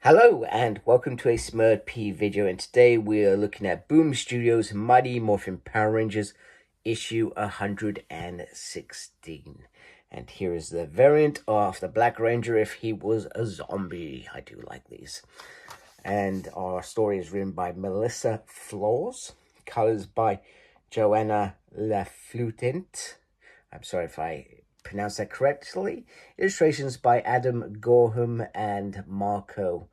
Hello and welcome to a Smurd P video, and today we are looking at Boom Studios' Mighty Morphin Power Rangers issue 116. And here is the variant of the Black Ranger if he was a zombie. I do like these. And our story is written by Melissa Flores, colors by Joanna Laflutent. I'm sorry if I pronounced that correctly. Illustrations by Adam Gorham and Marco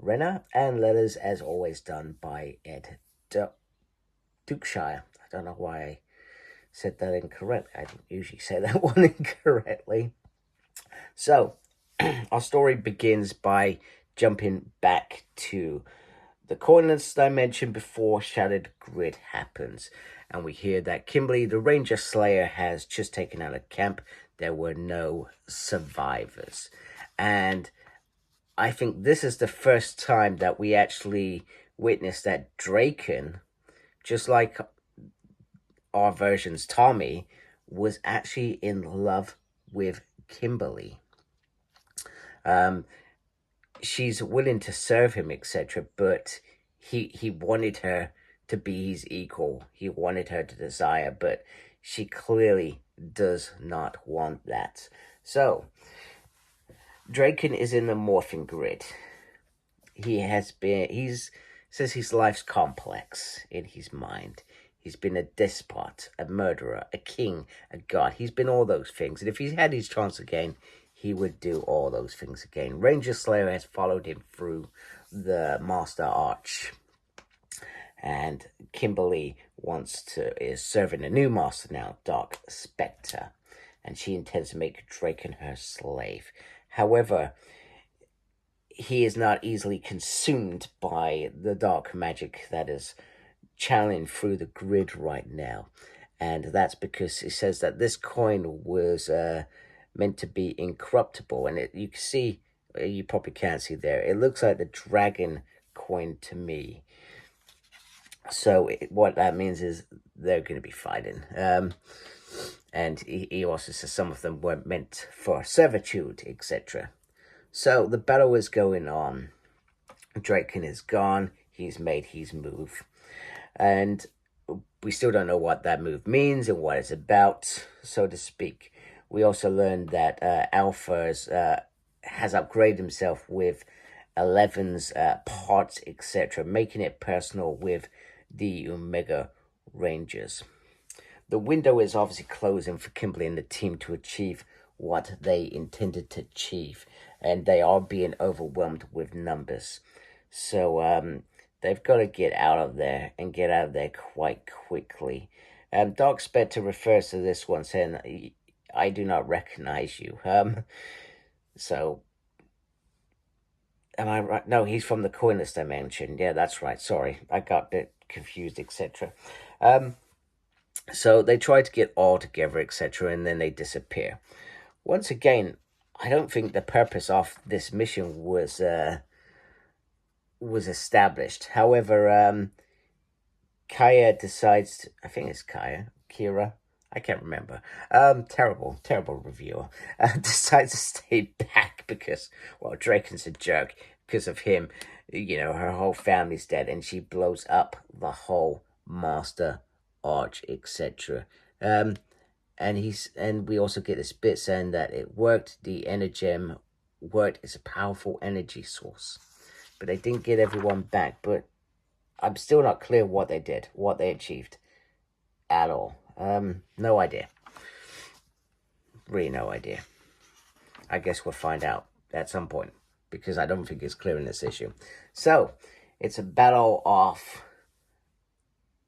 Renner, and letters as always done by Ed Dukeshire. I don't know why I said that incorrectly. I don't usually say that one incorrectly. So, our story begins by jumping back to the coordinates that I mentioned before Shattered Grid happens. And we hear that Kimberly, the Ranger Slayer, has just taken out a camp. There were no survivors. And I think this is the first time that we actually witnessed that Draken, just like our version's Tommy, was actually in love with Kimberly. She's willing to serve him, etc., but he wanted her to be his equal. He wanted her to desire, but she clearly does not want that. So Draken is in the Morphin grid. Says his life's complex in his mind. He's been a despot, a murderer, a king, a god. He's been all those things. And if he had his chance again, he would do all those things again. Ranger Slayer has followed him through the Master Arch. And Kimberly is serving a new master now, Dark Spectre. And she intends to make Draken her slave. However, he is not easily consumed by the dark magic that is channeling through the grid right now. And that's because he says that this coin was meant to be incorruptible. And you can see, you probably can't see there, it looks like the dragon coin to me. So what that means is they're going to be fighting. And he also says some of them weren't meant for servitude, etc. So the battle is going on. Draken is gone. He's made his move. And we still don't know what that move means and what it's about, so to speak. We also learned that Alpha's has upgraded himself with 11's parts, etc., making it personal with the Omega Rangers. The window is obviously closing for Kimberly and the team to achieve what they intended to achieve, and they are being overwhelmed with numbers. So they've got to get out of there and get out of there quite quickly. Dark Spectre refers to this one saying, I do not recognize you. So, am I right? No, he's from the coinless dimension. Yeah, that's right. Sorry, I got a bit confused, etc. So they try to get all together, etc., and then they disappear. Once again, I don't think the purpose of this mission was established. However, Kaya decides I think it's Kira, I can't remember. Terrible reviewer. Decides to stay back because, well, Draken's a jerk. Because of him, her whole family's dead, and she blows up the whole Master Arch, etc. And we also get this bit saying that it worked. The Energem worked. It's a powerful energy source, but they didn't get everyone back. But I'm still not clear what they did, what they achieved, at all. No idea. Really, no idea. I guess we'll find out at some point, because I don't think it's clear in this issue. So it's a battle of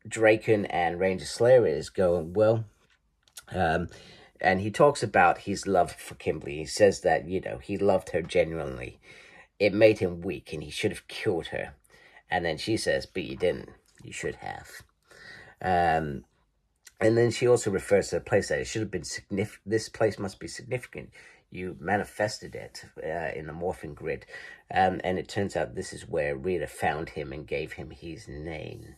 Draken and Ranger Slayer is going well. And he talks about his love for Kimberly. He says that, he loved her genuinely. It made him weak and he should have killed her. And then she says, but you didn't. You should have. And then she also refers to the place that it should have been significant. This place must be significant. You manifested it in the Morphin grid. And it turns out this is where Rita found him and gave him his name.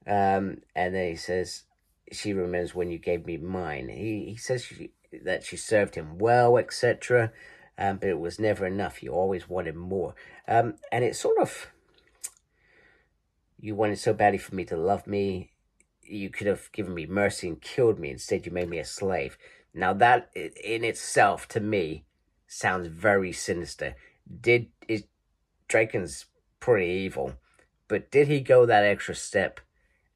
And then he says, she remembers when you gave me mine. He says that she served him well, etc. but it was never enough. You always wanted more. And it's sort of, you wanted so badly for me to love me. You could have given me mercy and killed me. Instead, you made me a slave. Now that in itself, to me, sounds very sinister. Draken's pretty evil, but did he go that extra step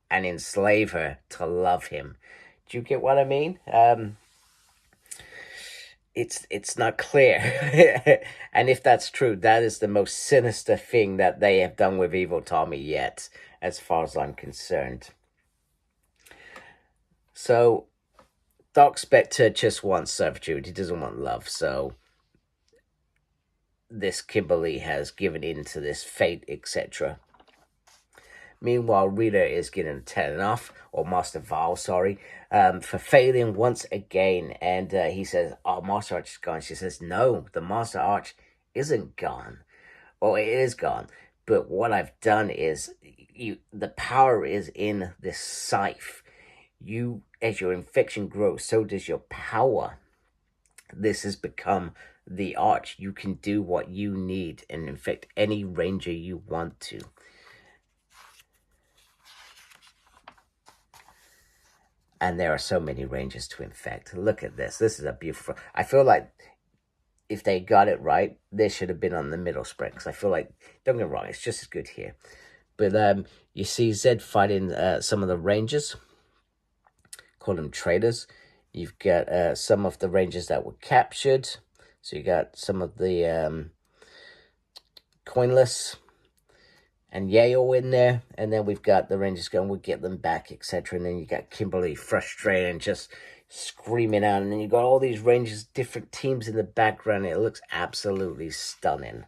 and enslave her to love him? Do you get what I mean? It's not clear. And if that's true, that is the most sinister thing that they have done with Evil Tommy yet, as far as I'm concerned. So, Dark Spectre just wants servitude. He doesn't want love. So, this Kimberly has given in to this fate, etc. Meanwhile, Rita is getting telling off, or Master Val, sorry, for failing once again. And he says, oh, Master Arch is gone. She says, no, the Master Arch isn't gone. Well, it is gone. But what I've done is, the power is in this scythe. As your infection grows, so does your power. This has become the Arch. You can do what you need and infect any ranger you want to. And there are so many rangers to infect. Look at this. This is a beautiful... I feel like if they got it right, this should have been on the middle spread. Because I feel like, don't get me wrong, it's just as good here. But you see Zed fighting some of the rangers. Call them traders. You've got some of the rangers that were captured. So you got some of the coinless and Yale in there, and then we've got the rangers going, we'll get them back, etc. And then you got Kimberly frustrated and just screaming out, and then you got all these rangers, different teams in the background. It looks absolutely stunning.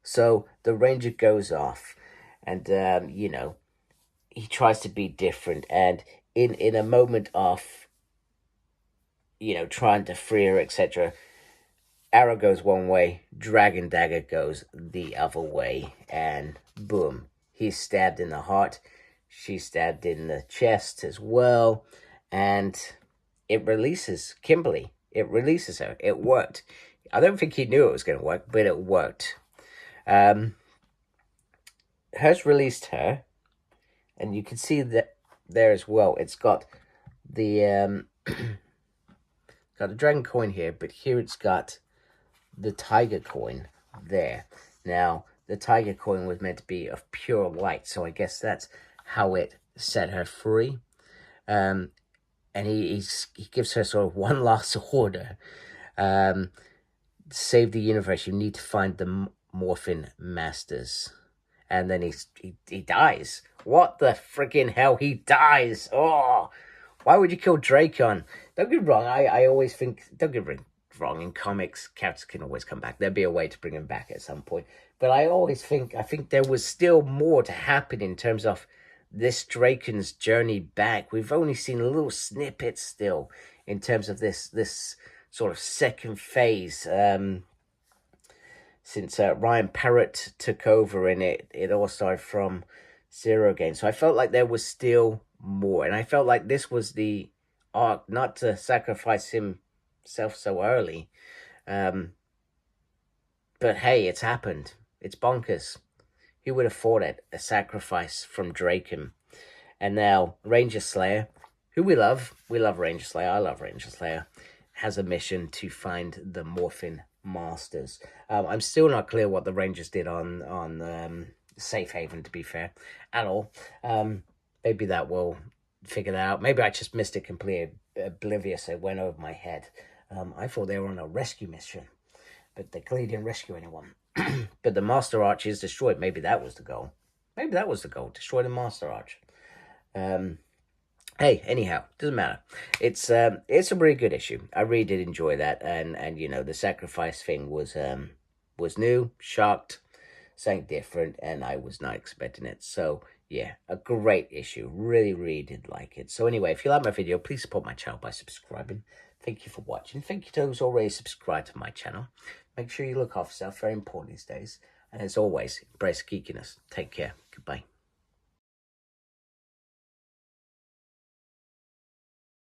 So the ranger goes off, and he tries to be different, and in a moment of trying to free her, etc., arrow goes one way, dragon dagger goes the other way, and boom, he's stabbed in the heart. She's stabbed in the chest as well, and it releases Kimberly. It releases her. It worked. I don't think he knew it was going to work, but it worked. Has released her, and you can see that there as well. It's got the got a dragon coin here, but here it's got the tiger coin there. Now, the tiger coin was meant to be of pure light, so I guess that's how it set her free. And he gives her sort of one last order. Save the universe, you need to find the Morphin Masters. And then he dies. What the freaking hell? He dies. Oh, why would you kill Drakon? Don't get me wrong, I always think, don't get me wrong, in comics, characters can always come back. There'll be a way to bring them back at some point. But I think there was still more to happen in terms of this Draken's journey back. We've only seen a little snippet still in terms of this sort of second phase. Since Ryan Parrott took over, and it all started from zero again. So I felt like there was still more. And I felt like this was the arc, not to sacrifice himself so early. But hey, it's happened. It's bonkers. Who would have thought it? A sacrifice from Draken. And now Ranger Slayer, who we love Ranger Slayer, I love Ranger Slayer, has a mission to find the Morphin Masters. I'm still not clear what the Rangers did on Safe Haven, to be fair, at all. Maybe that will figure that out. Maybe I just missed it completely oblivious. It went over my head. I thought they were on a rescue mission, but they clearly didn't rescue anyone. But the Master Arch is destroyed. Maybe that was the goal. Destroy the Master Arch. Hey, anyhow, doesn't matter. It's a really good issue. I really did enjoy that, and the sacrifice thing was new, shocked, something different, and I was not expecting it. So yeah, a great issue. Really, really did like it. So anyway, if you like my video, please support my channel by subscribing. Thank you for watching. Thank you to those already subscribed to my channel. Make sure you look after yourself. Very important these days. And as always, embrace geekiness. Take care. Goodbye.